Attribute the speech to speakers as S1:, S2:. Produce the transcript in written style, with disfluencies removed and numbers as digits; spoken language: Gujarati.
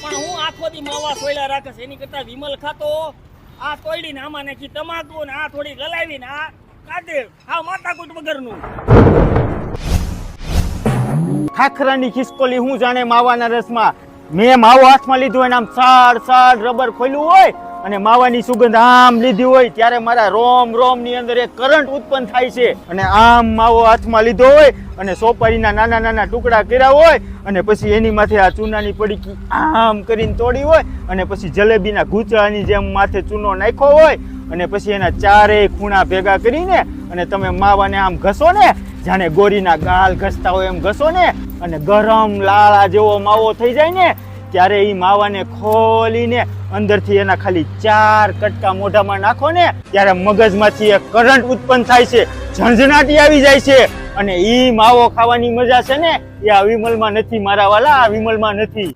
S1: પણ હું આખો દી માવા સોયલા રાખસ એની કરતા વિમલ ખાતો આ તોડીને આમાં નાખી તમાકુ ને આ થોડી ગલાવીને આ કાઢે આ માથાકૂટ વગરનું
S2: ખાખરાની ખિસકોલી હું જાણે માવાના રસમાં મેં માવો હાથમાં લીધો હોય ને આમ સાડ સાડ રબર ખોલ્યું હોય અને માવાની સુગંધ આમ લીધી હોય ત્યારે મારા રોમ રોમ ની અંદર એક કરંટ ઉત્પન્ન થાય છે અને આમ માવો હાથમાં લીધો હોય અને સોપારીના નાના નાના ટુકડા કર્યા હોય અને પછી એની માથે આ ચૂનાની પડીકી આમ કરીને તોડી હોય અને પછી જલેબીના ઘૂંચળાની જેમ માથે ચૂનો નાખ્યો હોય અને પછી એના ચારેય ખૂણા ભેગા કરીને અને તમે માવાને આમ ઘસો ને જાણે ગોરીના ગાલ ઘસતા હોય એમ ઘસો ને અને ગરમ લાળા જેવો માવો થઈ જાય ને ત્યારે એ માવાને ખોલીને અંદરથી એના ખાલી 4 કટકા મોઢામાં નાખો ને ત્યારે મગજમાંથી એક કરંટ ઉત્પન્ન થાય છે, ઝંઝનાટી આવી જાય છે અને ઈ માવો ખાવાની મજા છે ને એ આ વિમલમાં નથી મારા વાલા, આ વિમલમાં નથી.